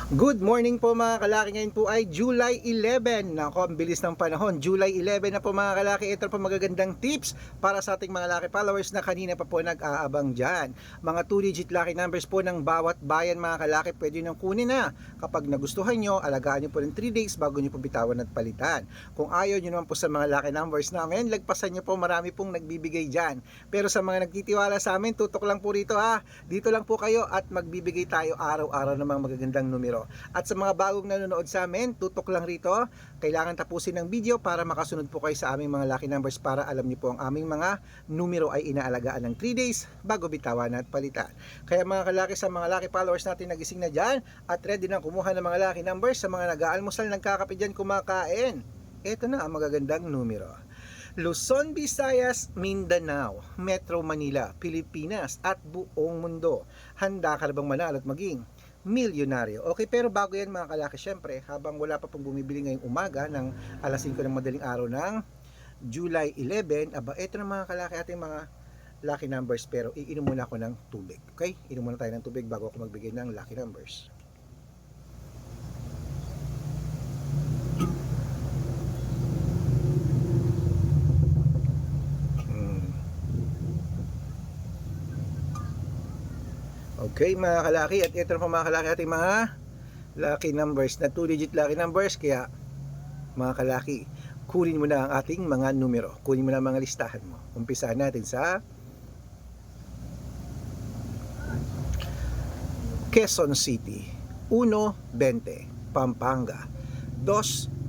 Good morning po mga kalaki. Ngayon po ay July 11. Nako, ang bilis ng panahon. July 11 na po mga kalaki. Ito po magagandang tips para sa ating mga laki followers na kanina pa po nag-aabang dyan. Mga 2-digit lucky numbers po ng bawat bayan mga kalaki. Pwede nang kunin na. Kapag nagustuhan nyo, alagaan nyo po ng 3 days bago nyo po bitawan at palitan. Kung ayaw nyo naman po sa mga lucky numbers namin, lagpasan nyo po, marami pong nagbibigay dyan. Pero sa mga nagtitiwala sa amin, tutok lang po rito ha. Dito lang po kayo at magbibigay tayo araw-araw ng mga magagandang numero. At sa mga bagong nanonood sa amin, tutok lang rito, kailangan tapusin ng video para makasunod po kayo sa aming mga lucky numbers para alam niyo po ang aming mga numero ay inaalagaan ng 3 days bago bitawan at palitan. Kaya mga kalaki, sa mga lucky followers natin nagising na dyan at ready na kumuha ng mga lucky numbers, sa mga nag-aalmusal, nagkakape dyan, kumakain, ito na ang magagandang numero. Luzon, Visayas, Mindanao, Metro Manila, Pilipinas at buong mundo. Handa ka na bang manalo at maging milyonaryo? Okay, pero bago yan mga kalaki, syempre, habang wala pa pong bumibili ngayong umaga ng alas 5 ng madaling araw ng July 11, ito na mga kalaki ating mga lucky numbers, pero iinom muna ako ng tubig. Okay? Inom muna tayo ng tubig bago ako magbigay ng lucky numbers. Okay mga kalaki, at ito na po mga kalaki ating mga lucky numbers na 2-digit lucky numbers. Kaya mga kalaki, kunin mo na ang ating mga numero, kunin mo na ang mga listahan mo. Umpisahan natin sa Quezon City, 1-20, Pampanga, 2-6,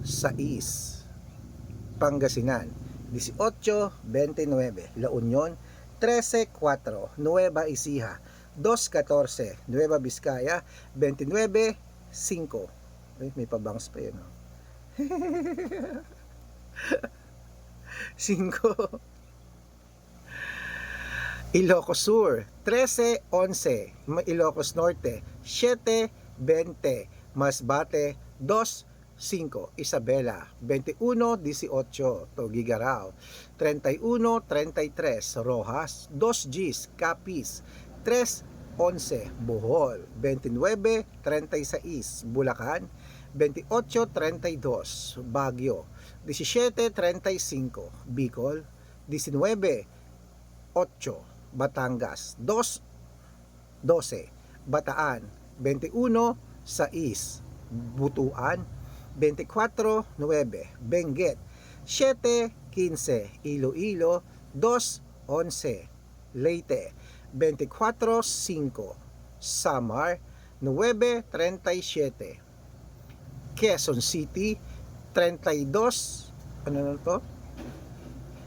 Pangasinan, 18-29, La Union, 13-4, Nueva Ecija, 2-14, Nueva Vizcaya, 29-5. May pabangs pa yun, no? 5. Ilocos Sur, 13-11, Ilocos Norte, 7-20, Masbate, 2-5, Isabela, 21-18, Tuguegarao, 31-33, Rojas, 2 Gs, Capiz, 3-11, Bohol, 29-36, Bulacan, 28-32, Baguio, 17-35, Bicol, 19-8, Batangas, 2-12, Bataan, 21-6, Butuan, 24-9, Benguet, 7-15, Iloilo, 2-11, Leyte, 24-5, Samar, 9-37, Quezon City, 32, ano na to?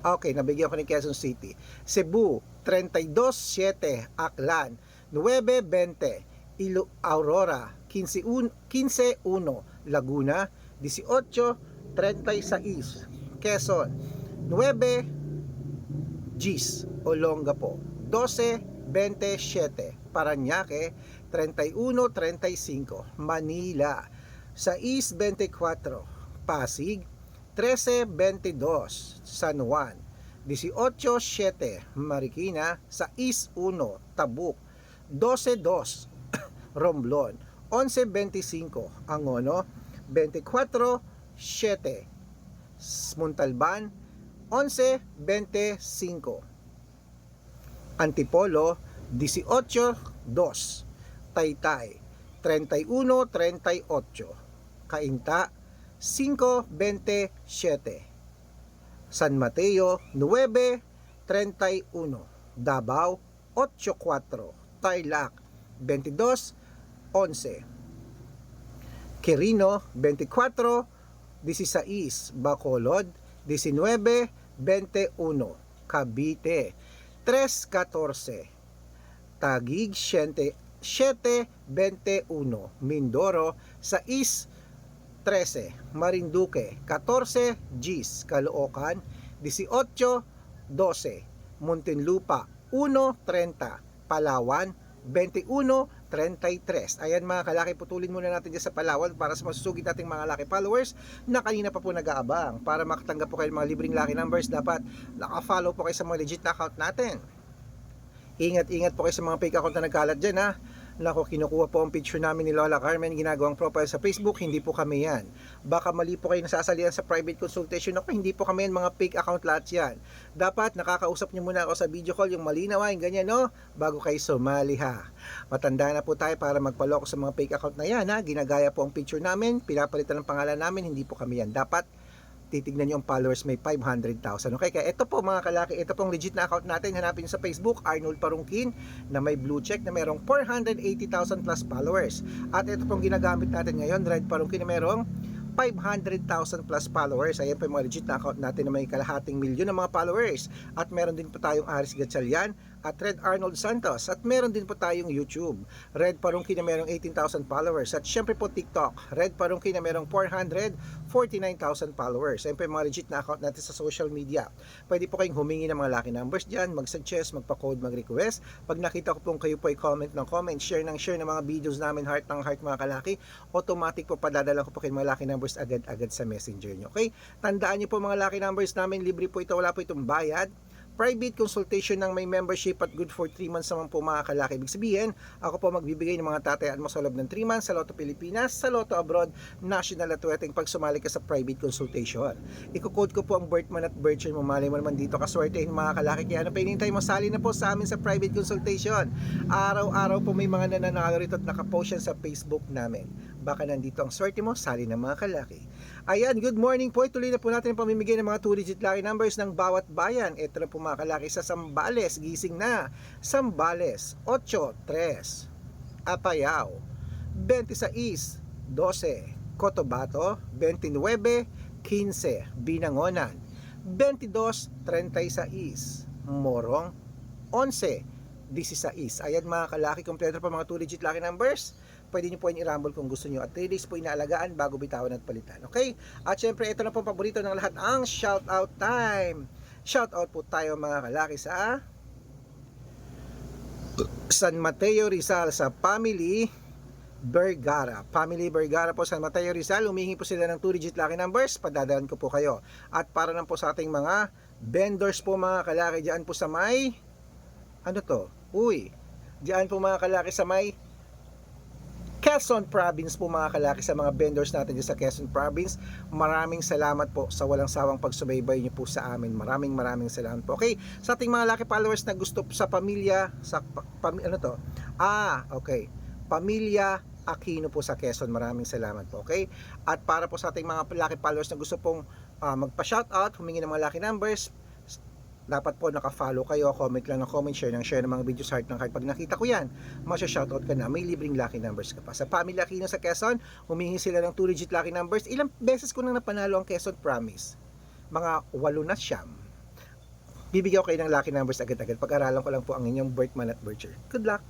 Okay, nabigyan ko ni Quezon City. Cebu, 32-7, Aklan, 9-20, Aurora, 15-1, Laguna, 18-36, Quezon, 9 Gs, Olongapo, 12-27, Parañaque, 31-35, Manila, 6-24, Pasig, 13-22, San Juan, 18-7, Marikina, 6-1, Tabuk, 12-2, Romblon, 11-25, Angono, 24-7, Montalban, 11-25, Antipolo, 18-2, Taytay, 31-38, Cainta, 5-27, San Mateo, 9-31, Davao, 8-4, Tarlac, 22-11, Quirino, 24-16, Bacolod, 19-21, Cavite, 3-14, Taguig, 7-21, Mindoro, 6-13, Marinduque, 14 Gs, Caloocan, 18-12, Muntinlupa, 1-30, Palawan, 21-33. Ayan mga kalaki, putulin muna natin dyan sa Palawan para sa masusugid nating mga lucky followers na kanina pa po nag-aabang. Para makatanggap po kayo ng mga libreng lucky numbers, dapat naka-follow po kayo sa mga legit na account natin. Ingat-ingat po kayo sa mga fake account na nagkalat dyan, ha. Nako, kinukuha po ang picture namin ni Lola Carmen, ginagawang profile sa Facebook, hindi po kami yan. Baka mali po kayo nasasalihan sa private consultation ako, hindi po kami yan, mga fake account lahat yan. Dapat nakakausap niyo muna ako sa video call, yung malinaw yung ganyan, no? Bago kayo sumali ha. Matanda na po tayo para magpaloko sa mga fake account na yan ha. Ginagaya po ang picture namin, pinapalitan ng pangalan namin, hindi po kami yan. Dapat titignan nyo ang followers, may 500,000. Okay, kaya ito po mga kalaki, ito pong legit na account natin. Hanapin nyo sa Facebook, Arnold Parungkin, na may blue check na merong 480,000 plus followers. At ito pong ginagamit natin ngayon, Red Parungkin, na merong 500,000 plus followers. Ayan po yung mga legit na account natin na may kalahating milyon ng mga followers. At meron din po tayong Aris Gatchalian at Red Arnold Santos. At meron din po tayong YouTube, Red Parungkin, na merong 18,000 followers. At syempre po TikTok, Red Parungkin, na merong 449,000 followers. Ayan po yung mga legit na account natin sa social media. Pwede po kayong humingi ng mga lucky numbers dyan, mag-suggest, magpa-code, mag-request. Pag nakita ko pong kayo po ay comment ng comment, share ng mga videos namin, heart ng heart mga kalaki, automatic po padadala ko po kayo mga lucky numbers agad-agad sa messenger nyo. Okay? Tandaan nyo po mga lucky numbers namin, libre po ito, wala po itong bayad. Private consultation ng may membership at good for 3 months naman po mga kalaki. Ibig sabihin, ako po magbibigay ng mga tatayaan mo sa loob ng 3 months sa Lotto Pilipinas, sa Lotto Abroad, national at wedding pag sumali ka sa private consultation. Iko-code ko po ang birth month at birth year mo. Malay mo naman dito kaswertehin mga kalaki. Kaya ano pa hinihintay mo, sali na po sa amin sa private consultation. Araw-araw po may mga nananalo rito at nakapost yan sa Facebook namin. Baka nandito ang swerte mo, sali na mga kalaki. Ayan, good morning po. Ituloy na po natin ang pamimigay ng mga 2-digit lucky numbers ng bawat bayan. Ito na po mga kalaki sa Sambales. Gising na. Sambales, 8-3. Apayao, 26-12. Cotabato, 29-15. Binangonan, 22-36. Morong, 11-16. Ayan mga kalaki, kompleto pa mga 2-digit lucky numbers. Pwede nyo po yung i-rumble kung gusto nyo. At 3 days po inaalagaan bago bitawan at palitan. Okay? At syempre, ito na po paborito ng lahat, ang shoutout time. Shoutout po tayo mga kalaki sa San Mateo Rizal, sa Family Vergara. Family Vergara po, San Mateo Rizal. Humihingi po sila ng 2-digit lucky numbers. Padadaan ko po kayo. At para lang po sa ating mga vendors po mga kalaki, dyan po sa may, ano to? Uy, dyan po mga kalaki sa may Quezon Province po mga kalaki, sa mga vendors natin dyan sa Quezon Province. Maraming salamat po sa walang sawang pagsubaybay niyo po sa amin. Maraming salamat po. Okay, sa ating mga lucky followers na gusto sa pamilya, sa ano to? Okay. Pamilya Aquino po sa Quezon. Maraming salamat po. Okay? At para po sa ating mga lucky followers na gusto pong magpa-shoutout, humingi ng mga lucky numbers, dapat po naka-follow kayo, comment lang ng comment, share ng mga videos, heart ng heart. Pag nakita ko yan, masya-shoutout ka na, may libreng lucky numbers ka pa. Sa Family Aquino sa Quezon, humingi sila ng 2-digit lucky numbers. Ilang beses ko nang napanalo ang Quezon Promise? Mga 8 na siyam. Bibigyan ko kayo ng lucky numbers agad-agad. Pag-aralan ko lang po ang inyong birth month at birth year. Good luck!